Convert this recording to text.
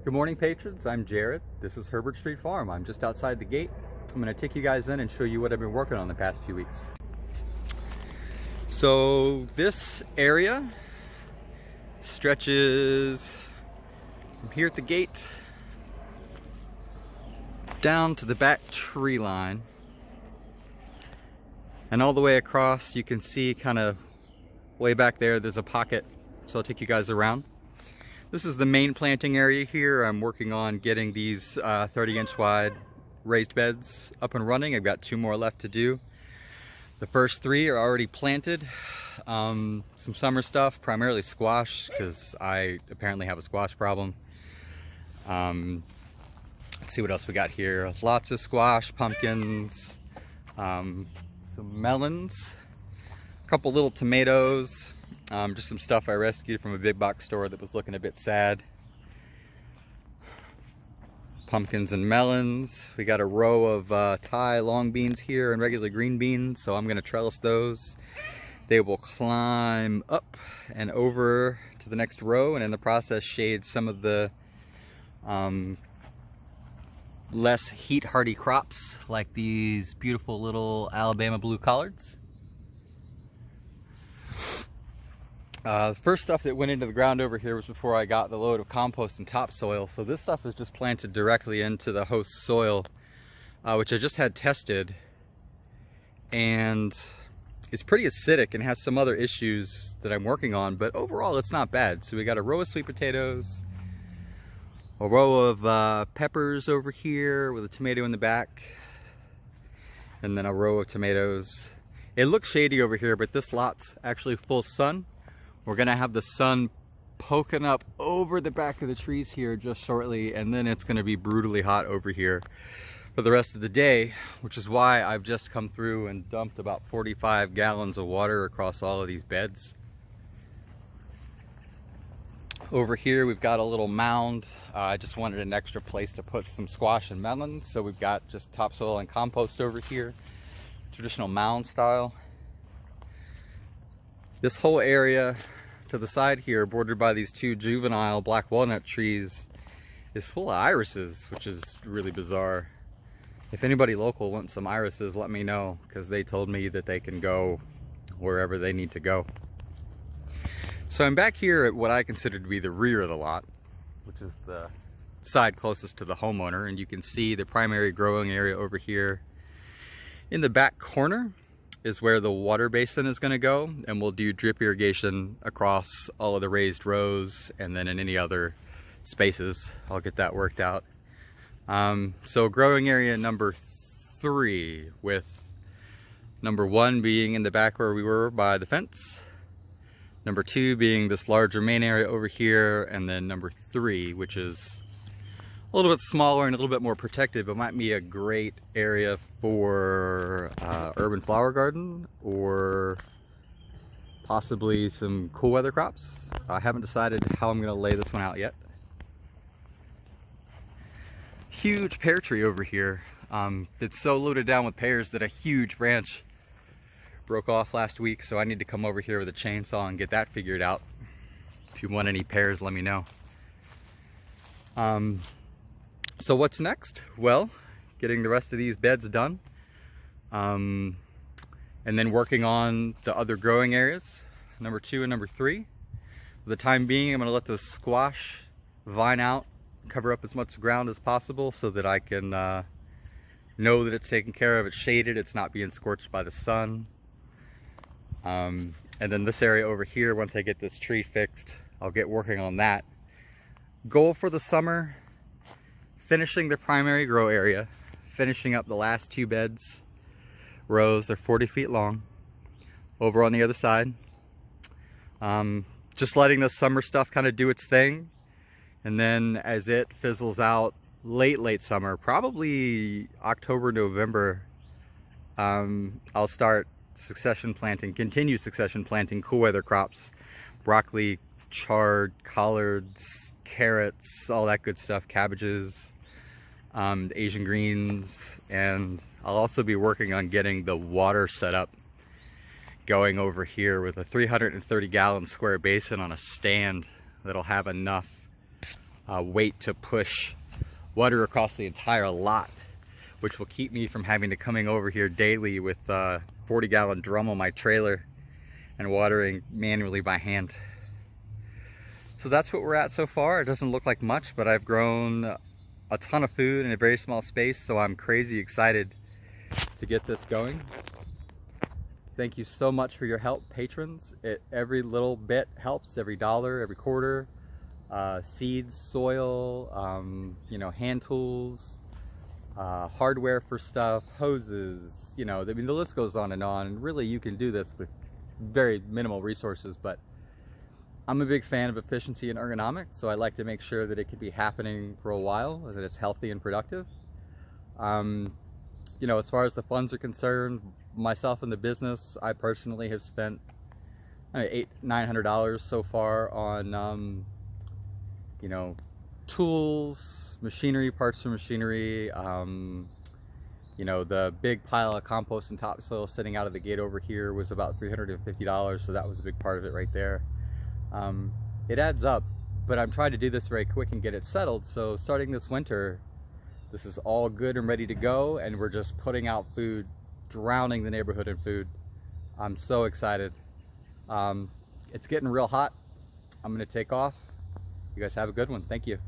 Good morning, patrons. I'm Jared. This is Herbert Street Farm. I'm just outside the gate. I'm going to take you guys in and show you what I've been working on the past few weeks. So this area stretches from here at the gate down to the back tree line, and all the way across. You can see kind of way back there's a pocket, so I'll take you guys around. This is the main planting area here. I'm working on getting these 30-inch wide raised beds up and running. I've got 2 more left to do. The first 3 are already planted. Some summer stuff, primarily squash, because I apparently have a squash problem. Let's see what else we got here. Lots of squash, pumpkins, some melons, a couple little tomatoes. Just some stuff I rescued from a big box store that was looking a bit sad. Pumpkins and melons. We got a row of Thai long beans here and regular green beans, so I'm going to trellis those. They will climb up and over to the next row, and in the process shade some of the less heat hardy crops, like these beautiful little Alabama blue collards. The first stuff that went into the ground over here was before I got the load of compost and topsoil. So this stuff is just planted directly into the host soil, which I just had tested, and it's pretty acidic and has some other issues that I'm working on, but overall it's not bad. So we got a row of sweet potatoes, a row of peppers over here with a tomato in the back, and then a row of tomatoes. It looks shady over here, but this lot's actually full sun. We're gonna have the sun poking up over the back of the trees here just shortly, and then it's gonna be brutally hot over here for the rest of the day, which is why I've just come through and dumped about 45 gallons of water across all of these beds. Over here we've got a little mound. I just wanted an extra place to put some squash and melons, so we've got just topsoil and compost over here, traditional mound style. This whole area to the side here, bordered by these 2 juvenile black walnut trees, is full of irises, which is really bizarre. If anybody local wants some irises, let me know, because they told me that they can go wherever they need to go. So I'm back here at what I consider to be the rear of the lot, which is the side closest to the homeowner, and you can see the primary growing area over here. In the back corner is where the water basin is going to go, and we'll do drip irrigation across all of the raised rows, and then in any other spaces I'll get that worked out. So growing area number 3, with number 1 being in the back where we were by the fence, number 2 being this larger main area over here, and then number 3, which is a little bit smaller and a little bit more protected, but might be a great area for urban flower garden or possibly some cool weather crops. I haven't decided how I'm going to lay this one out yet. Huge pear tree over here. It's so loaded down with pears that a huge branch broke off last week, so I need to come over here with a chainsaw and get that figured out. If you want any pears, let me know. So what's next? Well, getting the rest of these beds done, and then working on the other growing areas, number 2 and number 3. For the time being, I'm going to let those squash vine out, cover up as much ground as possible so that I can know that it's taken care of, it's shaded, it's not being scorched by the sun. And then this area over here, once I get this tree fixed, I'll get working on that. Goal for the summer: finishing the primary grow area, finishing up the last 2 beds, rows. They're 40 feet long, over on the other side. Just letting the summer stuff kind of do its thing, and then as it fizzles out late summer, probably October, November, I'll start continue succession planting cool weather crops: broccoli, chard, collards, carrots, all that good stuff, cabbages, Asian greens, and I'll also be working on getting the water set up going over here with a 330 gallon square basin on a stand that'll have enough weight to push water across the entire lot, which will keep me from having to coming over here daily with a 40-gallon drum on my trailer and watering manually by hand. So that's what we're at so far. It doesn't look like much, but I've grown a ton of food in a very small space, so I'm crazy excited to get this going. Thank you so much for your help, patrons. Every little bit helps, every dollar, every quarter. Seeds, soil, you know, hand tools, hardware for stuff, hoses, you know, I mean, the list goes on. And really, you can do this with very minimal resources, but I'm a big fan of efficiency and ergonomics, so I like to make sure that it could be happening for a while, that it's healthy and productive. You know, as far as the funds are concerned, myself and the business, I personally have spent $800–900 so far on, you know, tools, machinery, parts for machinery. You know, the big pile of compost and topsoil sitting out of the gate over here was about $350, so that was a big part of it right there. It adds up, but I'm trying to do this very quick and get it settled. So starting this winter, this is all good and ready to go, and we're just putting out food, drowning the neighborhood in food. I'm so excited. It's getting real hot. I'm gonna take off. You guys have a good one. Thank you.